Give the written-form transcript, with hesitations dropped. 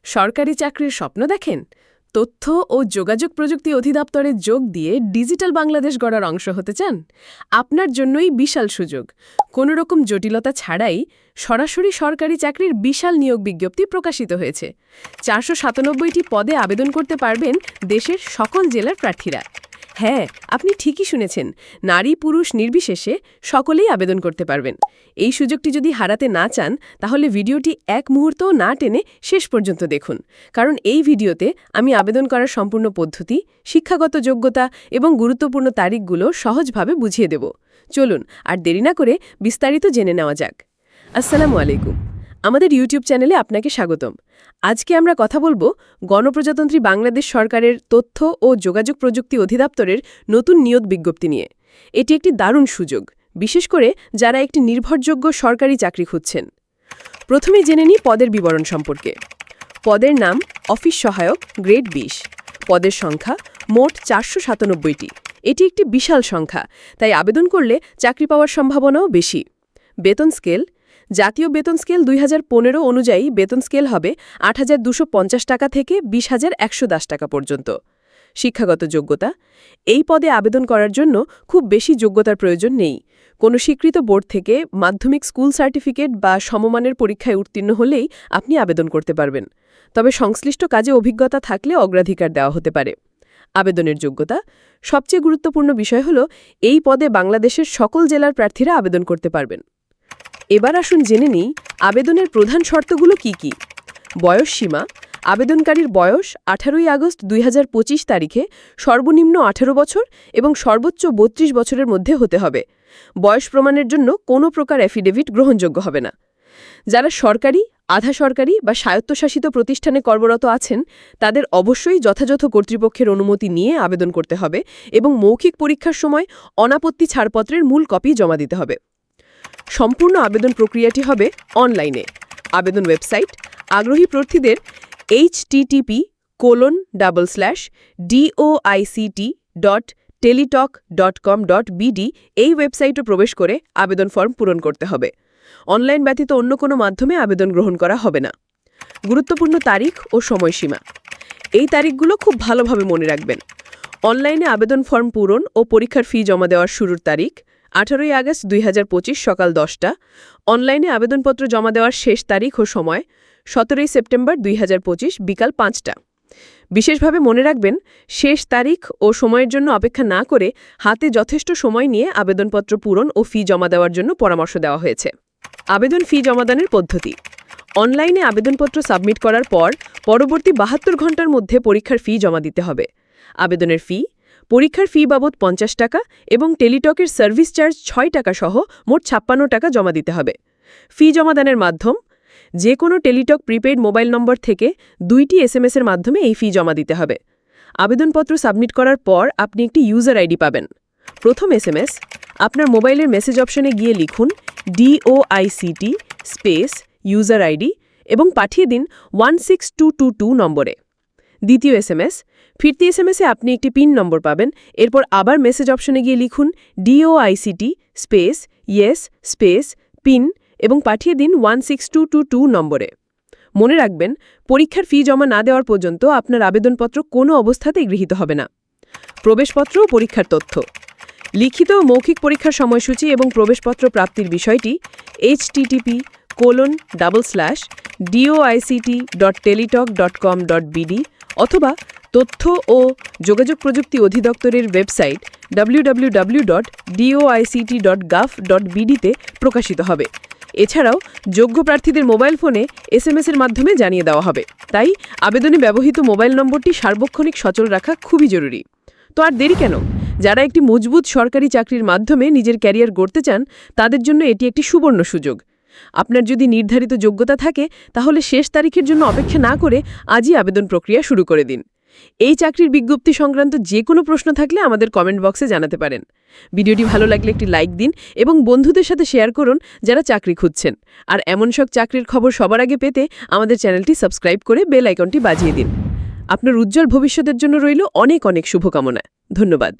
সরকারি চাকরির স্বপ্ন দেখেন? তথ্য ও যোগাযোগ প্রযুক্তি অধিদপ্তরে যোগ দিয়ে ডিজিটাল বাংলাদেশ গড়ার অংশ হতে চান? আপনার জন্যই বিশাল সুযোগ। কোনো রকম জটিলতা ছাড়াই সরাসরি সরকারি চাকরির বিশাল নিয়োগ বিজ্ঞপ্তি প্রকাশিত হয়েছে। 497টি পদে আবেদন করতে পারবেন দেশের সকল জেলার প্রার্থীরা। হ্যাঁ, আপনি ঠিকই শুনেছেন, নারী পুরুষ নির্বিশেষে সকলেই আবেদন করতে পারবেন। এই সুযোগটি যদি হারাতে না চান, তাহলে ভিডিওটি এক মুহূর্তও না টেনে শেষ পর্যন্ত দেখুন, কারণ এই ভিডিওতে আমি আবেদন করার সম্পূর্ণ পদ্ধতি, শিক্ষাগত যোগ্যতা এবং গুরুত্বপূর্ণ তারিখগুলো সহজভাবে বুঝিয়ে দেব। চলুন আর দেরি না করে বিস্তারিত জেনে নেওয়া যাক। আসসালামু আলাইকুম, আমাদের ইউটিউব চ্যানেলে আপনাকে স্বাগতম। আজকে আমরা কথা বলবো গণপ্রজাতন্ত্রী বাংলাদেশ সরকারের তথ্য ও যোগাযোগ প্রযুক্তি অধিদপ্তরের নতুন নিয়োগ বিজ্ঞপ্তি নিয়ে। এটি একটি দারুণ সুযোগ, বিশেষ করে যারা একটি নির্ভরযোগ্য সরকারি চাকরি খুঁজছেন। প্রথমে জেনে নিই পদের বিবরণ সম্পর্কে। পদের নাম অফিস সহায়ক, গ্রেড 20। পদের সংখ্যা মোট 497টি। এটি একটি বিশাল সংখ্যা, তাই আবেদন করলে চাকরি পাওয়ার সম্ভাবনাও বেশি। বেতন স্কেল, জাতীয় বেতন স্কেল 2015 অনুযায়ী বেতন স্কেল হবে 8,250 টাকা থেকে 20,110 টাকা পর্যন্ত। শিক্ষাগত যোগ্যতা, এই পদে আবেদন করার জন্য খুব বেশি যোগ্যতার প্রয়োজন নেই। কোনো স্বীকৃত বোর্ড থেকে মাধ্যমিক স্কুল সার্টিফিকেট বা সমমানের পরীক্ষায় উত্তীর্ণ হলেই আপনি আবেদন করতে পারবেন। তবে সংশ্লিষ্ট কাজে অভিজ্ঞতা থাকলে অগ্রাধিকার দেওয়া হতে পারে। আবেদনের যোগ্যতা, সবচেয়ে গুরুত্বপূর্ণ বিষয় হল এই পদে বাংলাদেশের সকল জেলার প্রার্থীরা আবেদন করতে পারবেন। এবার আসুন জেনে নিই আবেদনের প্রধান শর্তগুলো কি কি। বয়স সীমা, আবেদনকারীর বয়স 18 আগস্ট 2025 তারিখে সর্বনিম্ন 18 বছর এবং সর্বোচ্চ 32 বছরের মধ্যে হতে হবে। বয়স প্রমাণের জন্য কোনো প্রকার অ্যাফিডেভিট গ্রহণযোগ্য হবে না। যারা সরকারি, আধা সরকারি বা স্বায়ত্তশাসিত প্রতিষ্ঠানে কর্মরত আছেন, তাদের অবশ্যই যথাযথ কর্তৃপক্ষের অনুমতি নিয়ে আবেদন করতে হবে এবং মৌখিক পরীক্ষার সময় অনাপত্তি ছাড়পত্রের মূল কপি জমা দিতে হবে। সম্পূর্ণ আবেদন প্রক্রিয়াটি হবে অনলাইনে। আবেদন ওয়েবসাইট আগ্রহী প্রার্থীদের http://doict.teletalk.com.bd এই ওয়েবসাইটে প্রবেশ করে আবেদন ফর্ম পূরণ করতে হবে। অনলাইন ব্যতীত অন্য কোনো মাধ্যমে আবেদন গ্রহণ করা হবে না। গুরুত্বপূর্ণ তারিখ ও সময়সীমা, এই তারিখগুলো খুব ভালোভাবে মনে রাখবেন। অনলাইনে আবেদন ফর্ম পূরণ ও পরীক্ষার ফি জমা দেওয়ার শুরুর তারিখ 18 আগস্ট 2025 সকাল 10টা। অনলাইনে আবেদনপত্র জমা দেওয়ার শেষ তারিখ ও সময় 17 সেপ্টেম্বর 2025 বিকাল 5টা। বিশেষভাবে মনে রাখবেন, শেষ তারিখ ও সময়ের জন্য অপেক্ষা না করে হাতে যথেষ্ট সময় নিয়ে আবেদনপত্র পূরণ ও ফি জমা দেওয়ার জন্য পরামর্শ দেওয়া হয়েছে। আবেদন ফি জমাদানের পদ্ধতি, অনলাইনে আবেদনপত্র সাবমিট করার পর পরবর্তী 72 ঘণ্টার মধ্যে পরীক্ষার ফি জমা দিতে হবে। আবেদনের ফি, পরীক্ষার ফি বাবদ 50 টাকা এবং টেলিটকের সার্ভিস চার্জ 6 টাকা সহ মোট 56 টাকা জমা দিতে হবে। ফি জমাদানের মাধ্যম, যে কোনো টেলিটক প্রিপেইড মোবাইল নম্বর থেকে 2টি SMS এর মাধ্যমে এই ফি জমা দিতে হবে। আবেদনপত্র সাবমিট করার পর আপনি একটি ইউজার আইডি পাবেন। প্রথম SMS, আপনার মোবাইলের মেসেজ অপশনে গিয়ে লিখুন DOICT স্পেস ইউজার আইডি এবং পাঠিয়ে দিন 16222 নম্বরে। দ্বিতীয় SMS, ফিরতি SMS এ আপনি একটি পিন নম্বর পাবেন। এরপর আবার মেসেজ অপশনে গিয়ে লিখুন DOICT space yes space pin এবং পাঠিয়ে দিন 16222 নম্বরে। মনে রাখবেন, পরীক্ষার ফি জমা না দেওয়ার পর্যন্ত আপনার আবেদনপত্র কোনো অবস্থাতেই গৃহীত হবে না। প্রবেশপত্র ও পরীক্ষার তথ্য, লিখিত ও মৌখিক পরীক্ষার সময়সূচি এবং প্রবেশপত্র প্রাপ্তির বিষয়টি http://doict.teletalk.com.bd অথবা তথ্য ও যোগাযোগ প্রযুক্তি অধিদপ্তরের ওয়েবসাইট www.doict.gov.bd তে প্রকাশিত হবে। এছাড়াও যোগ্য প্রার্থীদের মোবাইল ফোনে SMS এর মাধ্যমে জানিয়ে দেওয়া হবে। তাই আবেদনে ব্যবহৃত মোবাইল নম্বরটি সার্বক্ষণিক সচল রাখা খুবই জরুরি। তো আর দেরি কেন? যারা একটি মজবুত সরকারি চাকরির মাধ্যমে নিজের ক্যারিয়ার গড়তে চান, তাদের জন্য এটি একটি সুবর্ণ সুযোগ। আপনার যদি নির্ধারিত যোগ্যতা থাকে, তাহলে শেষ তারিখের জন্য অপেক্ষা না করে আজই আবেদন প্রক্রিয়া শুরু করে দিন। এই চাকরির বিজ্ঞপ্তি সংক্রান্ত যে কোনো প্রশ্ন থাকলে আমাদের কমেন্ট বক্সে জানাতে পারেন। ভিডিওটি ভালো লাগলে একটি লাইক দিন এবং বন্ধুদের সাথে শেয়ার করুন যারা চাকরি খুঁজছেন। আর এমন সব চাকরির খবর সবার আগে পেতে আমাদের চ্যানেলটি সাবস্ক্রাইব করে বেল আইকনটি বাজিয়ে দিন। আপনার উজ্জ্বল ভবিষ্যতের জন্য রইল অনেক অনেক শুভকামনা। ধন্যবাদ।